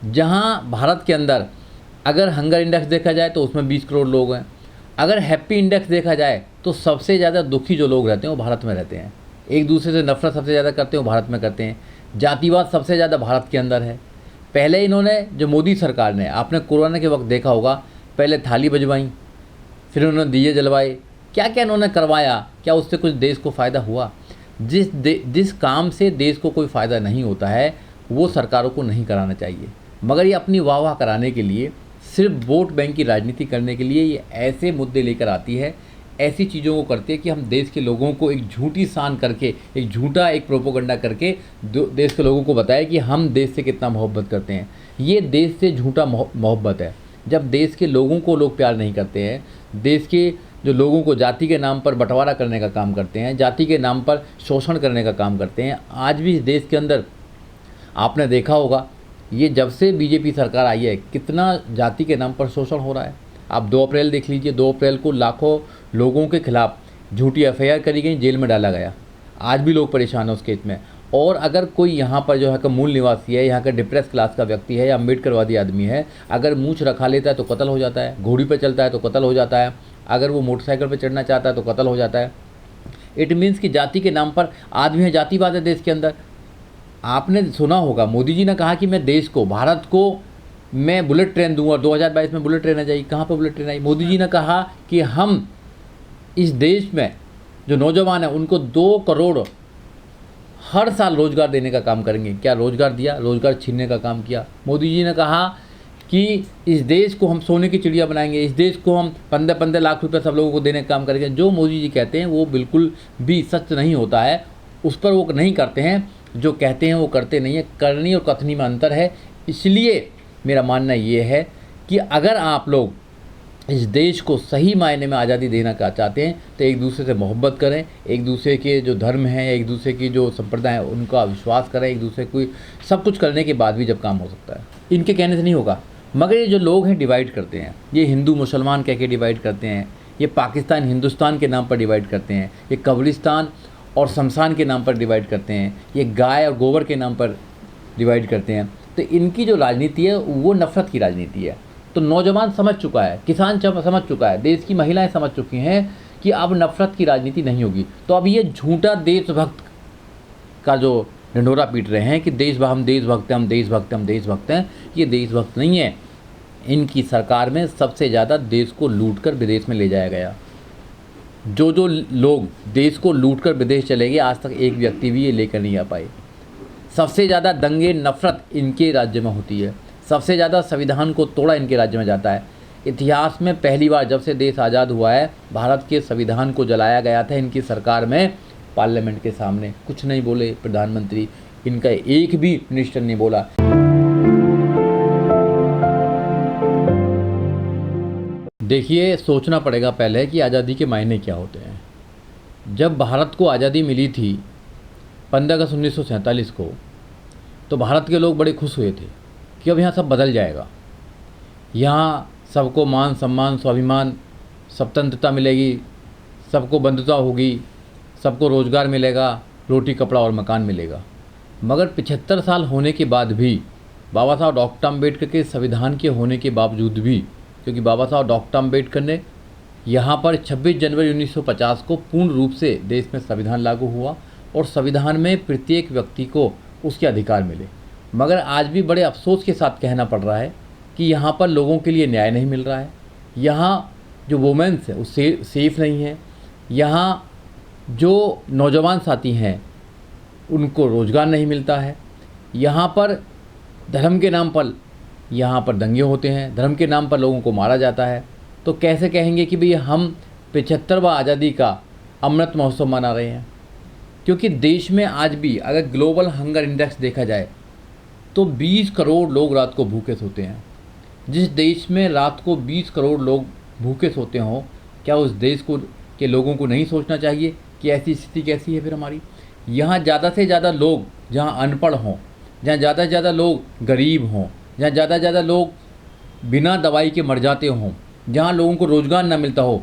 जहां भारत के अंदर अगर हंगर इंडेक्स देखा जाए तो उसमें 20 करोड़ लोग हैं। अगर हैप्पी इंडेक्स देखा जाए तो सबसे ज़्यादा दुखी जो लोग रहते हैं वो भारत में रहते हैं। एक दूसरे से नफरत सबसे ज़्यादा करते हैं वो भारत में करते हैं। जातिवाद सबसे ज़्यादा भारत के अंदर है। पहले इन्होंने, जो मोदी सरकार ने, आपने कोरोना के वक्त देखा होगा, पहले थाली बजवाई, फिर उन्होंने दिए जलवाए, क्या क्या इन्होंने करवाया, क्या उससे कुछ देश को फ़ायदा हुआ? जिस काम से देश को कोई फ़ायदा नहीं होता है वो सरकारों को नहीं कराना चाहिए, मगर ये अपनी वाह वाह कराने के लिए, सिर्फ वोट बैंक की राजनीति करने के लिए ये ऐसे मुद्दे लेकर आती है, ऐसी चीज़ों को करती है कि हम देश के लोगों को एक झूठी शान करके, एक झूठा एक प्रोपोगंडा करके देश के लोगों को बताए कि हम देश से कितना मोहब्बत करते हैं। ये देश से झूठा मोहब्बत है। जब देश के लोगों को लोग प्यार नहीं करते हैं, देश के जो लोगों को जाति के नाम पर बंटवारा करने का काम करते हैं, जाति के नाम पर शोषण करने का काम करते हैं। आज भी इस देश के अंदर आपने देखा होगा, ये जब से बीजेपी सरकार आई है कितना जाति के नाम पर शोषण हो रहा है। आप 2 अप्रैल देख लीजिए, 2 अप्रैल को लाखों लोगों के खिलाफ झूठी एफआईआर करी गई, जेल में डाला गया। आज भी लोग परेशान हैं उस केस में। और अगर कोई यहाँ पर जो है का मूल निवासी है, यहाँ का डिप्रेस क्लास का व्यक्ति है या अम्बेडकरवादी आदमी है, अगर मूंछ रखा लेता है तो कत्ल हो जाता है, घोड़ी पर चलता है तो कत्ल हो जाता है, अगर वो मोटरसाइकिल पर चढ़ना चाहता है तो कत्ल हो जाता है। इट मीन्स कि जाति के नाम पर आदमी है, जातिवाद है देश के अंदर। आपने सुना होगा, मोदी जी ने कहा कि मैं देश को, भारत को मैं बुलेट ट्रेन दूंगा, 2022 में बुलेट ट्रेन आ जाएगी। कहाँ पर बुलेट ट्रेन आई? मोदी जी ने कहा कि हम इस देश में जो नौजवान हैं उनको 2 करोड़ हर साल रोज़गार देने का काम करेंगे। क्या रोज़गार दिया? रोज़गार छीनने का काम किया। मोदी जी ने कहा कि इस देश को हम सोने की चिड़िया बनाएंगे, इस देश को हम 15-15 लाख रुपए सब लोगों को देने का काम करेंगे। जो मोदी जी कहते हैं वो बिल्कुल भी सच नहीं होता है, उस पर वो नहीं करते हैं। जो कहते हैं वो करते नहीं है। करनी और कथनी में अंतर है। इसलिए मेरा मानना ये है कि अगर आप लोग इस देश को सही मायने में आज़ादी देना चाहते हैं तो एक दूसरे से मोहब्बत करें, एक दूसरे के जो धर्म हैं, एक दूसरे की जो संप्रदाय है उनका विश्वास करें, एक दूसरे को सब कुछ करने के बाद भी जब काम हो सकता है। इनके कहने से नहीं होगा। मगर ये जो लोग हैं डिवाइड करते हैं, ये हिंदू मुसलमान कह के डिवाइड करते हैं, ये पाकिस्तान हिंदुस्तान के नाम पर डिवाइड करते हैं, ये कब्रिस्तान और शमशान के नाम पर डिवाइड करते हैं, ये गाय और गोबर के नाम पर डिवाइड करते हैं। तो इनकी जो राजनीति है वो नफ़रत की राजनीति है। तो नौजवान समझ चुका है, किसान समझ चुका है, देश की महिलाएं समझ चुकी हैं कि अब नफ़रत की राजनीति नहीं होगी। तो अब ये झूठा देशभक्त का जो ढंढोरा पीट रहे हैं कि हम देशभक्त हैं, हम देशभक्त हैं, हम देशभक्त हैं, ये देशभक्त नहीं है। इनकी सरकार में सबसे ज़्यादा देश को लूटकर विदेश में ले जाया गया। जो लोग देश को लूटकर विदेश चले गए, आज तक एक व्यक्ति भी ये लेकर नहीं आ पाए। सबसे ज़्यादा दंगे नफ़रत इनके राज्य में होती है। सबसे ज़्यादा संविधान को तोड़ा इनके राज्य में जाता है। इतिहास में पहली बार जब से देश आज़ाद हुआ है, भारत के संविधान को जलाया गया था इनकी सरकार में। पार्लियामेंट के सामने कुछ नहीं बोले प्रधानमंत्री, इनका एक भी मिनिस्टर नहीं बोला। देखिए, सोचना पड़ेगा पहले कि आज़ादी के मायने क्या होते हैं। जब भारत को आज़ादी मिली थी 15 अगस्त 1947 को, तो भारत के लोग बड़े खुश हुए थे कि अब यहाँ सब बदल जाएगा, यहाँ सबको मान सम्मान स्वाभिमान स्वतंत्रता मिलेगी, सबको बंधुता होगी, सबको रोज़गार मिलेगा, रोटी कपड़ा और मकान मिलेगा। मगर 75 साल होने के बाद भी, बाबा साहब डॉक्टर अम्बेडकर के संविधान के होने के बावजूद भी, क्योंकि बाबा साहब डॉक्टर अम्बेडकर ने यहाँ पर 26 जनवरी 1950 को पूर्ण रूप से देश में संविधान लागू हुआ और संविधान में प्रत्येक व्यक्ति को उसके अधिकार मिले। मगर आज भी बड़े अफसोस के साथ कहना पड़ रहा है कि यहाँ पर लोगों के लिए न्याय नहीं मिल रहा है। यहाँ जो वुमेन्स है वो सेफ नहीं है। यहाँ जो नौजवान साथी हैं उनको रोज़गार नहीं मिलता है। यहाँ पर धर्म के नाम पर यहाँ पर दंगे होते हैं, धर्म के नाम पर लोगों को मारा जाता है। तो कैसे कहेंगे कि भाई हम 75वां आज़ादी का अमृत महोत्सव मना रहे हैं? क्योंकि देश में आज भी अगर ग्लोबल हंगर इंडेक्स देखा जाए तो 20 करोड़ लोग रात को भूखे सोते हैं। जिस देश में रात को 20 करोड़ लोग भूखे सोते हों, क्या उस देश को के लोगों को नहीं सोचना चाहिए कि ऐसी स्थिति कैसी है फिर हमारी? यहाँ ज़्यादा से ज़्यादा लोग जहाँ अनपढ़ हों, जहाँ ज़्यादा से ज़्यादा लोग गरीब हों, जहाँ ज़्यादा से ज़्यादा लोग बिना दवाई के मर जाते हों, जहाँ लोगों को रोज़गार ना मिलता हो,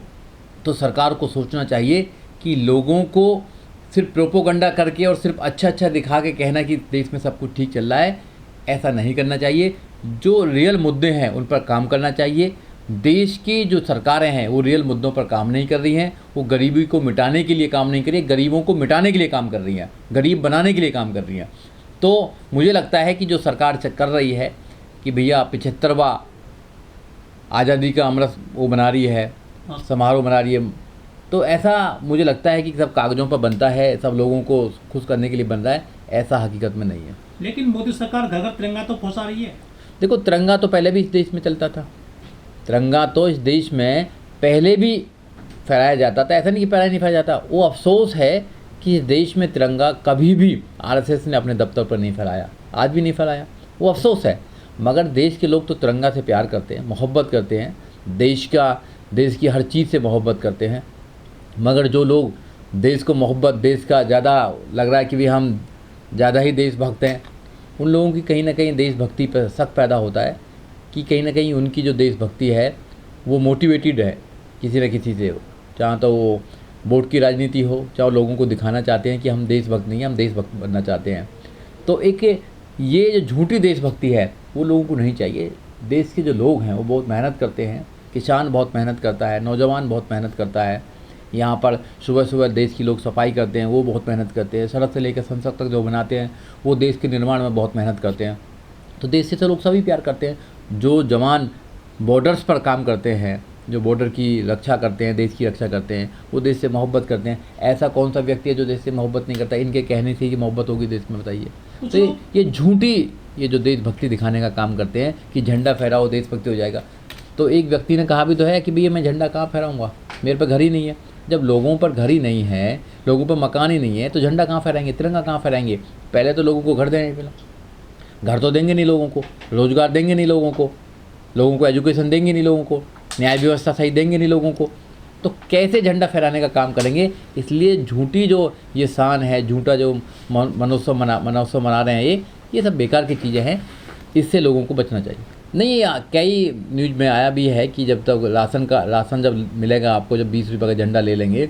तो सरकार को सोचना चाहिए कि लोगों को सिर्फ प्रोपोगंडा करके और सिर्फ अच्छा अच्छा दिखा के कहना कि देश में सब कुछ ठीक चल रहा है, ऐसा नहीं करना चाहिए। जो रियल मुद्दे हैं उन पर काम करना चाहिए। देश की जो सरकारें हैं वो रियल मुद्दों पर काम नहीं कर रही हैं, वो गरीबी को मिटाने के लिए काम नहीं कर रही, गरीबों को मिटाने के लिए काम कर रही हैं, गरीब बनाने के लिए काम कर रही हैं। तो मुझे लगता है कि जो सरकार कर रही है कि भैया 75वां आज़ादी का अमृत वो बना रही है, समारोह मना रही है, तो ऐसा मुझे लगता है कि सब कागज़ों पर बनता है, सब लोगों को खुश करने के लिए बन रहा है, ऐसा हकीकत में नहीं है। लेकिन मोदी सरकार घर घर तिरंगा तो फहरा रही है। देखो, तिरंगा तो पहले भी इस देश में चलता था, तिरंगा तो इस देश में पहले भी फहराया जाता था, ऐसा नहीं कि पहले नहीं फहराया जाता। वो अफसोस है कि इस देश में तिरंगा कभी भी आरएसएस ने अपने दफ्तर पर नहीं फहराया, आज भी नहीं फहराया, वो अफसोस है। मगर देश के लोग तो तिरंगा से प्यार करते हैं, मोहब्बत करते हैं, देश की हर चीज़ से मोहब्बत करते हैं। मगर जो लोग देश को मोहब्बत, देश का ज़्यादा लग रहा है कि भी हम ज़्यादा ही देशभक्त हैं, उन लोगों की कहीं ना कहीं देशभक्ति पर शक पैदा होता है कि कहीं ना कहीं उनकी जो देशभक्ति है वो मोटिवेटेड है किसी न किसी से, चाहे तो वो वोट की राजनीति हो, चाहे लोगों को दिखाना चाहते हैं कि हम देशभक्त नहीं हैं, हम देशभक्त बनना चाहते हैं। तो एक ये जो झूठी देशभक्ति है वो लोगों को नहीं चाहिए। देश के जो लोग हैं वो बहुत मेहनत करते हैं, किसान बहुत मेहनत करता है, नौजवान बहुत मेहनत करता है, यहाँ पर सुबह सुबह देश की लोग सफाई करते हैं, वो बहुत मेहनत करते हैं, सड़क से लेकर संसद तक जो बनाते हैं वो देश के निर्माण में बहुत मेहनत करते हैं। तो देश से तो लोग सभी प्यार करते हैं। जो जवान बॉर्डर्स पर काम करते हैं, जो बॉर्डर की रक्षा करते हैं, देश की रक्षा करते हैं, वो देश से मोहब्बत करते हैं। ऐसा कौन सा व्यक्ति है जो देश से मोहब्बत नहीं करता? इनके कहने से ही मोहब्बत होगी देश में, बताइए। तो ये झूठी, ये जो देशभक्ति दिखाने का काम करते हैं कि झंडा फहराओ देशभक्ति हो जाएगा। तो एक व्यक्ति ने कहा भी तो है कि भैया मैं झंडा कहाँ फहराऊँगा, मेरे पर घर ही नहीं है। जब लोगों पर घर ही नहीं है, लोगों पर मकान ही नहीं है, तो झंडा कहाँ फहराएंगे, तिरंगा कहाँ फहराएंगे? पहले तो लोगों को घर देने, पहले घर तो देंगे नहीं लोगों को, रोजगार देंगे नहीं लोगों को एजुकेशन देंगे नहीं लोगों को, न्याय व्यवस्था सही देंगे नहीं लोगों को, तो कैसे झंडा फहराने का काम करेंगे? इसलिए झूठी जो ये शान है, झूठा जो मनोत्सव मना रहे हैं, ये सब बेकार की चीज़ें हैं, इससे लोगों को बचना चाहिए। नहीं, कई न्यूज़ में आया भी है कि जब तक राशन जब मिलेगा आपको, जब 20 रुपये का झंडा ले लेंगे,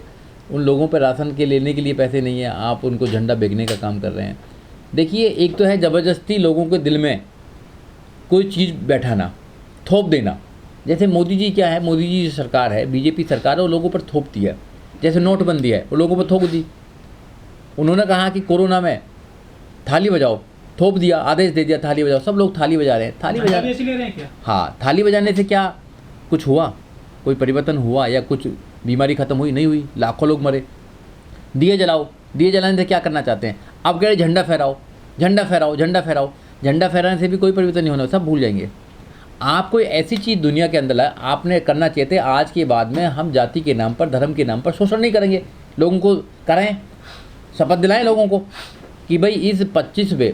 उन लोगों पर राशन के लेने के लिए पैसे नहीं है, आप उनको झंडा बेचने का काम कर रहे हैं। देखिए, एक तो है ज़बरदस्ती लोगों के दिल में कोई चीज़ बैठाना, थोप देना। जैसे मोदी जी क्या है, मोदी जी सरकार है, बीजेपी सरकार है, वो लोगों पर थोपती है। जैसे नोटबंदी है, वो लोगों पर थोप दी। उन्होंने कहा कि कोरोना में थाली बजाओ, थोप दिया, आदेश दे दिया थाली बजाओ, सब लोग थाली बजा रहे हैं। थाली बजा ले रहे हैं क्या? हाँ, थाली बजाने से क्या कुछ हुआ? कोई परिवर्तन हुआ या कुछ बीमारी खत्म हुई? नहीं हुई, लाखों लोग मरे। दिए जलाओ, दिए जलाने से क्या करना चाहते हैं? अब कह रहे झंडा फहराओ, झंडा फहराओ, झंडा फहराओ। झंडा फहराने से भी कोई परिवर्तन नहीं होना, सब भूल जाएंगे। आप कोई ऐसी चीज़ दुनिया के अंदर है, आपने करना चाहिए थे। आज के बाद में हम जाति के नाम पर, धर्म के नाम पर शोषण नहीं करेंगे, लोगों को कराएं, शपथ दिलाएं लोगों को कि भाई इस 75वें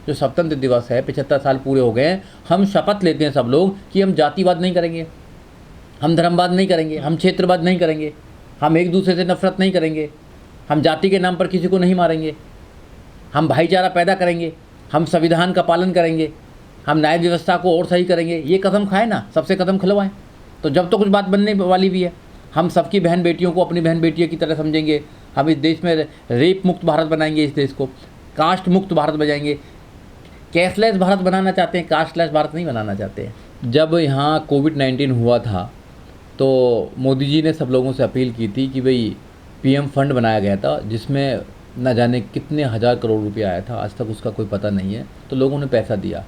जो स्वतंत्र दिवस है, 75 साल पूरे हो गए हैं, हम शपथ लेते हैं सब लोग कि हम जातिवाद नहीं करेंगे, हम धर्मवाद नहीं करेंगे, हम क्षेत्रवाद नहीं करेंगे, हम एक दूसरे से नफरत नहीं करेंगे, हम जाति के नाम पर किसी को नहीं मारेंगे, हम भाईचारा पैदा करेंगे, हम संविधान का पालन करेंगे, हम न्याय व्यवस्था को और सही करेंगे। ये कदम खाए ना, सबसे कदम खिलवाएं, तो जब तो कुछ बात बनने वाली भी है। हम सबकी बहन बेटियों को अपनी बहन बेटियों की तरह समझेंगे। हम इस देश में रेप मुक्त भारत बनाएंगे, इस देश को कास्ट मुक्त भारत बनाएंगे। कैशलेस भारत बनाना चाहते हैं, कास्टलेस भारत नहीं बनाना चाहते हैं। जब यहाँ कोविड-19 हुआ था तो मोदी जी ने सब लोगों से अपील की थी कि भाई पीएम फंड बनाया गया था, जिसमें न जाने कितने हज़ार करोड़ रुपया आया था, आज तक उसका कोई पता नहीं है। तो लोगों ने पैसा दिया।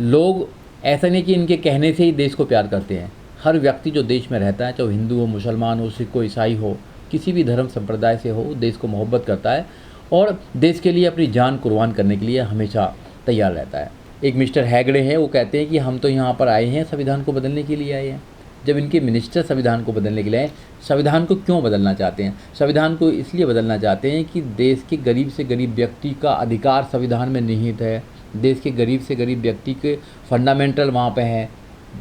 लोग ऐसा नहीं कि इनके कहने से ही देश को प्यार करते हैं। हर व्यक्ति जो देश में रहता है, चाहे हिंदू हो, मुसलमान हो, सिख हो, ईसाई हो, किसी भी धर्म संप्रदाय से हो, देश को मोहब्बत करता है और देश के लिए अपनी जान कुर्बान करने के लिए हमेशा तैयार रहता है। एक मिस्टर हैगड़े हैं, वो कहते हैं कि हम तो यहाँ पर आए हैं संविधान को बदलने के लिए आए हैं। जब इनके मिनिस्टर संविधान को बदलने के लिए आए, संविधान को क्यों बदलना चाहते हैं? संविधान को इसलिए बदलना चाहते हैं कि देश के गरीब से गरीब व्यक्ति का अधिकार संविधान में निहित है। देश के गरीब से गरीब व्यक्ति के फंडामेंटल वहाँ पे हैं।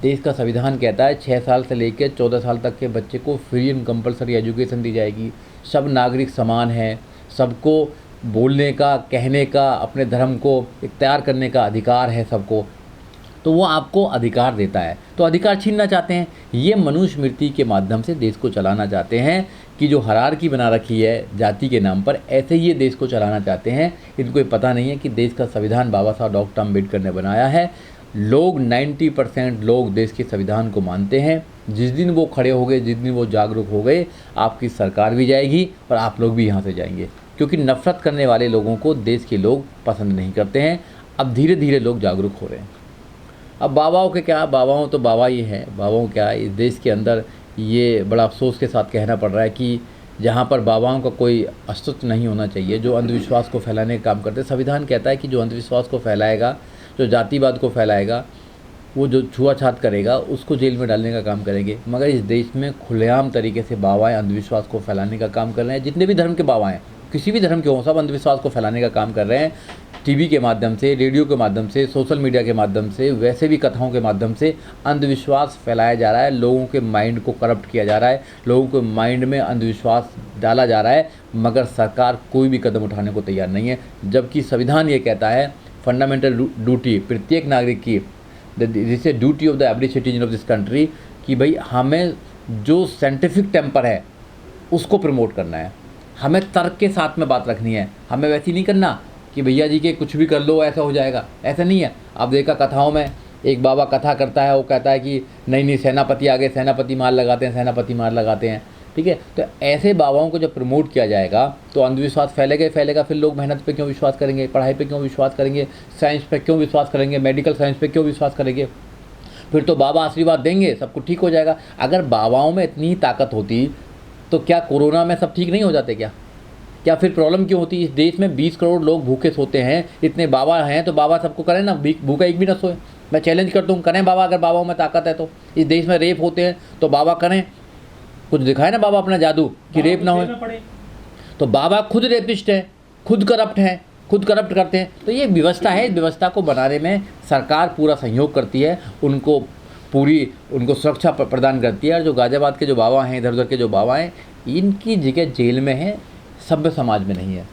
देश का संविधान कहता है 6 साल से लेकर 14 साल तक के बच्चे को फ्री एंड कंपलसरी एजुकेशन दी जाएगी। सब नागरिक समान हैं, सबको बोलने का, कहने का, अपने धर्म को इख्तियार करने का अधिकार है सबको। तो वो आपको अधिकार देता है, तो अधिकार छीनना चाहते हैं। ये मनुस्मृति के माध्यम से देश को चलाना चाहते हैं कि जो हायरार्की बना रखी है जाति के नाम पर, ऐसे ही ये देश को चलाना चाहते हैं। इनको ये पता नहीं है कि देश का संविधान बाबा साहब डॉक्टर अम्बेडकर ने बनाया है। लोग 90% लोग देश के संविधान को मानते हैं। जिस दिन वो खड़े हो गए, जिस दिन वो जागरूक हो गए, आपकी सरकार भी जाएगी और आप लोग भी यहाँ से जाएंगे, क्योंकि नफरत करने वाले लोगों को देश के लोग पसंद नहीं करते हैं। अब धीरे धीरे लोग जागरूक हो रहे हैं। अब बाबाओं के क्या, बाबाओं तो बाबा ही हैं। बाबाओं क्या, इस देश के अंदर ये बड़ा अफसोस के साथ कहना पड़ रहा है कि जहाँ पर बाबाओं का कोई अस्तित्व नहीं होना चाहिए, जो अंधविश्वास को फैलाने का काम करते हैं। संविधान कहता है कि जो अंधविश्वास को फैलाएगा, जो जातिवाद को फैलाएगा, वो जो छुआछात करेगा, उसको जेल में डालने का काम करेंगे। मगर इस देश में खुलेआम तरीके से बाबाएँ अंधविश्वास को फैलाने का काम कर रहे हैं। जितने भी धर्म के बाबा हैं, किसी भी धर्म के हों, सब अंधविश्वास को फैलाने का काम कर रहे हैं। टीवी के माध्यम से, रेडियो के माध्यम से, सोशल मीडिया के माध्यम से, वैसे भी कथाओं के माध्यम से अंधविश्वास फैलाया जा रहा है। लोगों के माइंड को करप्ट किया जा रहा है, लोगों के माइंड में अंधविश्वास डाला जा रहा है, मगर सरकार कोई भी कदम उठाने को तैयार नहीं है। जबकि संविधान ये कहता है, फंडामेंटल ड्यूटी प्रत्येक नागरिक की, this is duty of the every citizen of this country, कि भाई हमें जो साइंटिफिक टेम्पर है उसको प्रमोट करना है, हमें तर्क के साथ में बात रखनी है। हमें वैसे नहीं करना कि भैया जी के कुछ भी कर लो ऐसा हो जाएगा, ऐसा नहीं है। आप देखा कथाओं में, एक बाबा कथा करता है, वो कहता है कि नहीं सेनापति आ गए, सेनापति मार लगाते हैं, सेनापति मार लगाते हैं, ठीक है। तो ऐसे बाबाओं को जब प्रमोट किया जाएगा तो अंधविश्वास फैलेगा ही फैलेगा। फिर लोग मेहनत पे क्यों विश्वास करेंगे, पढ़ाई पे क्यों विश्वास करेंगे, साइंस पे क्यों विश्वास करेंगे, मेडिकल साइंस पे क्यों विश्वास करेंगे। फिर तो बाबा आशीर्वाद देंगे, सब कुछ ठीक हो जाएगा। अगर बाबाओं में इतनी ताकत होती तो क्या कोरोना में सब ठीक नहीं हो जाते क्या फिर प्रॉब्लम क्यों होती। इस देश में 20 करोड़ लोग भूखे सोते हैं, इतने बाबा हैं, तो बाबा सबको करें ना, भूखा एक भी ना सोए। मैं चैलेंज करता हूँ, करें बाबा, अगर बाबाओं में ताकत है तो। इस देश में रेप होते हैं तो बाबा करें, कुछ दिखाए ना बाबा अपना जादू कि रेप ना हो। तो बाबा खुद रेपिस्ट है, खुद करप्ट हैं, खुद करप्ट करते हैं। तो ये व्यवस्था है, इस व्यवस्था को बनाने में सरकार पूरा सहयोग करती है, उनको सुरक्षा प्रदान करती है। और जो गाजियाबाद के जो बाबा हैं, इधर उधर के जो बाबा हैं, इनकी जगह जेल में है, सभ्य समाज में नहीं है।